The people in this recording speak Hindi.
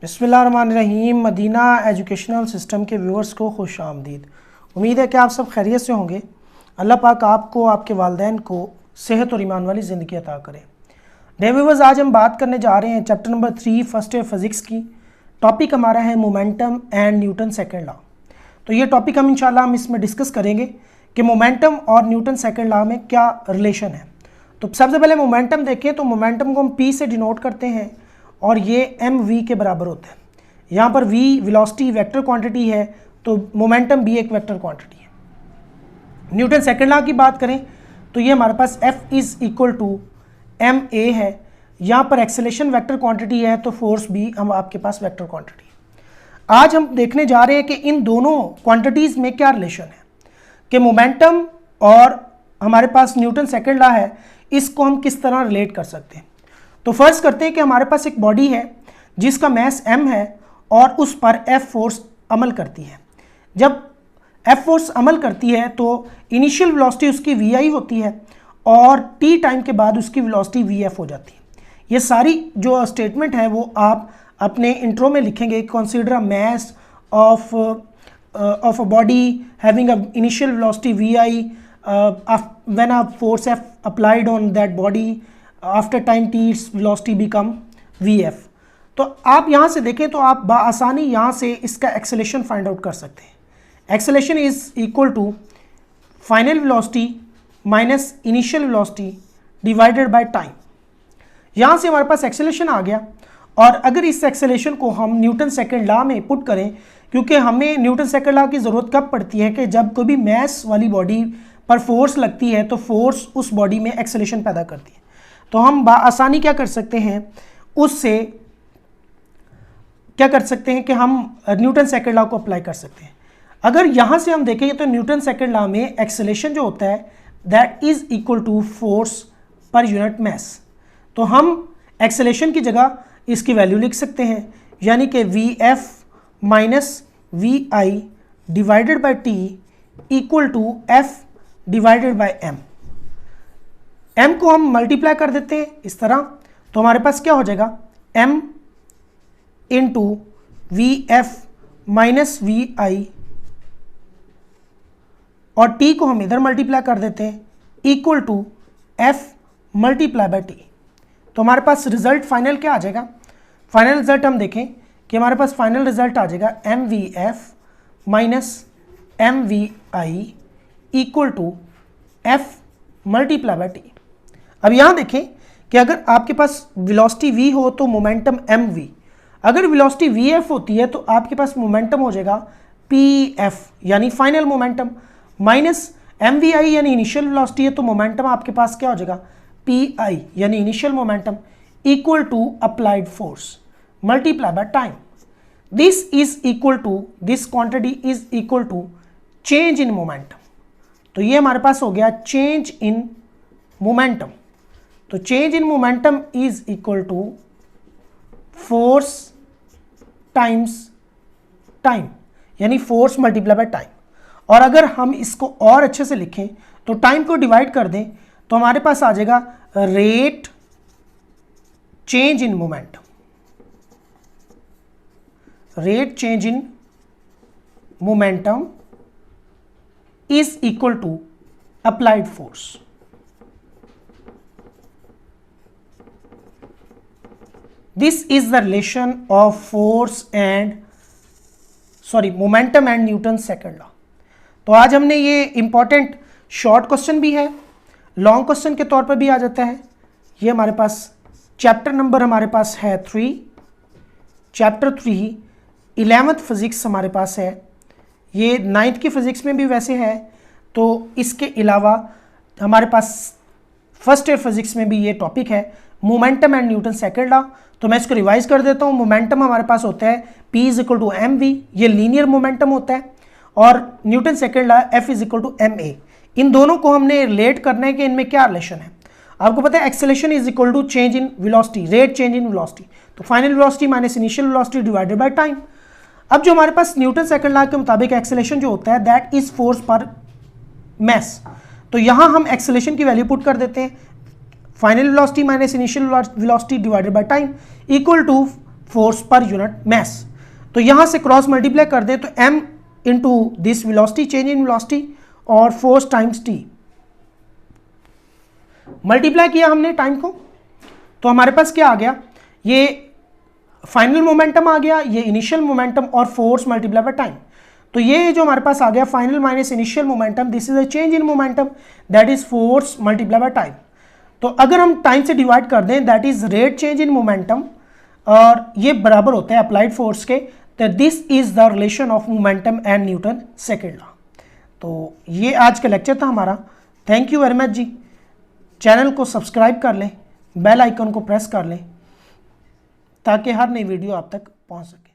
बिस्मिल्लाहिर्रहमानिर्रहीम। मदीना एजुकेशनल सिस्टम के व्यूअर्स को खुश आमदीद। उम्मीद है कि आप सब खैरियत से होंगे। अल्लाह पाक आपको, आपके वालिदैन को सेहत और ईमान वाली ज़िंदगी अता करे। डे व्यूअर्स, आज हम बात करने जा रहे हैं chapter number 3 first year physics की। टॉपिक हमारा है momentum and Newton second law. तो ये टॉपिक हम इंशाल्लाह हम इसमें डिस्कस करेंगे कि मोमेंटम और न्यूटन सेकेंड लॉ में क्या रिलेशन है। तो सबसे पहले मोमेंटम देखें तो मोमेंटम को हम P से डिनोट करते हैं और ये mv के बराबर होता है। यहाँ पर v वेलोसिटी वेक्टर क्वांटिटी है तो मोमेंटम भी एक वेक्टर क्वांटिटी है। न्यूटन सेकेंड लॉ की बात करें तो ये हमारे पास F is equal to ma है। यहाँ पर एक्सेलेरेशन वेक्टर क्वांटिटी है तो फोर्स भी हम आपके पास वेक्टर क्वांटिटी है। आज हम देखने जा रहे हैं कि इन दोनों क्वांटिटीज़ में क्या रिलेशन है, कि मोमेंटम और हमारे पास न्यूटन सेकेंड लॉ है, इसको हम किस तरह रिलेट कर सकते हैं। तो फर्ज करते हैं कि हमारे पास एक बॉडी है जिसका मैस m है और उस पर F फोर्स अमल करती है। जब F फोर्स अमल करती है तो इनिशियल वेलोसिटी उसकी vi होती है और t टाइम के बाद उसकी वेलोसिटी vf हो जाती है। ये सारी जो स्टेटमेंट है वो आप अपने इंट्रो में लिखेंगे। Consider a mass of a body having a initial velocity vi when a force F applied on that body after time t its velocity become vf। तो आप यहाँ से देखें तो आप आसानी यहाँ से इसका एक्सेलेरेशन फाइंड आउट कर सकते हैं। Acceleration is equal to final velocity minus initial velocity divided by time. यहाँ से हमारे पास एक्सेलेरेशन आ गया और अगर इस एक्सेलेरेशन को हम न्यूटन सेकेंड लॉ में पुट करें, क्योंकि हमें न्यूटन सेकेंड लॉ की ज़रूरत कब पड़ती है कि जब कोई भी मैस वाली बॉडी पर फोर्स लगती है तो फोर्स उस बॉडी में एक्सेलेरेशन पैदा करती है। तो हम आसानी क्या कर सकते हैं, उससे क्या कर सकते हैं कि हम न्यूटन सेकेंड लॉ को अप्लाई कर सकते हैं। अगर यहाँ से हम देखेंगे तो न्यूटन सेकेंड लॉ में एक्सेलेरेशन जो होता है that is equal to force per unit mass. तो हम एक्सेलेरेशन की जगह इसकी वैल्यू लिख सकते हैं, यानी कि vf minus vi divided by t equal to f divided by m। m को हम मल्टीप्लाई कर देते हैं इस तरह, तो हमारे पास क्या हो जाएगा m into V F minus V I और t को हम इधर मल्टीप्लाई कर देते हैं equal to f multiply by t। तो हमारे पास रिजल्ट फाइनल क्या आ जाएगा। फाइनल रिजल्ट हम देखें कि हमारे पास फाइनल रिजल्ट आ जाएगा M V F minus M V I equal to f multiply by t। अब यहाँ देखें कि अगर आपके पास वेलोसिटी v हो तो मोमेंटम mv, अगर वेलोसिटी vf होती है तो आपके पास मोमेंटम हो जाएगा pf यानी फाइनल मोमेंटम, माइनस mvi यानी इनिशियल वेलोसिटी है तो मोमेंटम आपके पास क्या हो जाएगा pi यानी initial momentum equal to applied force multiply by time. This is equal to, this quantity is equal to change in momentum. तो ये हमारे पास हो गया चेंज इन मोमेंटम। तो change in momentum is equal to force times time, यानी फोर्स मल्टीप्लाई बाय टाइम। और अगर हम इसको और अच्छे से लिखें तो टाइम को डिवाइड कर दें तो हमारे पास आ जाएगा rate change in momentum. Rate change in momentum is equal to applied force. This is the relation of force and momentum and Newton's second law। तो आज हमने ये इंपॉर्टेंट शॉर्ट क्वेश्चन भी है, लॉन्ग क्वेश्चन के तौर पर भी आ जाता है। ये हमारे पास चैप्टर नंबर हमारे पास है 3, चैप्टर 3 11th फिजिक्स हमारे पास है। ये 9th की फिजिक्स में भी वैसे है। तो इसके अलावा हमारे पास फर्स्ट ईयर फिजिक्स में भी ये टॉपिक है momentum and Newton second law. तो मैं इसको रिवाइज कर देता हूँ। मोमेंटम हमारे पास होता है P is equal to M V, ये लीनियर मोमेंटम होता है, और Newton second law F is equal to M A. इन दोनों को हमने रिलेट करना है कि इनमें क्या रिलेशन है। आपको पता है acceleration is equal to change in velocity, rate change in velocity, तो final velocity minus initial velocity divided by time. अब जो हमारे पास न्यूटन सेकेंड लॉ के मुताबिक एक्सेलेरेशन जो होता है दैट इज फोर्स पर मैस। तो यहाँ हम एक्सेलेरेशन की वैल्यू पुट कर देते हैं final velocity minus initial velocity divided by time equal to force per unit mass. तो यहाँ से क्रॉस मल्टीप्लाई कर दें तो m into this velocity, change in velocity, और फोर्स टाइम्स t। मल्टीप्लाई किया हमने टाइम को, तो हमारे पास क्या आ गया, ये फाइनल मोमेंटम आ गया, ये इनिशियल मोमेंटम, और फोर्स मल्टीप्लाई बाय टाइम। तो ये जो हमारे पास आ गया final minus initial momentum, this is a change in momentum, that is force multiply by time. तो अगर हम टाइम से डिवाइड कर दें, that is rate change in momentum, और ये बराबर होता है अप्लाइड फोर्स के। तो this is the relation of momentum and Newton second law. तो ये आज का लेक्चर था हमारा। थैंक यू वेरी मच जी। चैनल को सब्सक्राइब कर लें, बेल आइकन को प्रेस कर लें, ताकि हर नई वीडियो आप तक पहुंच सके।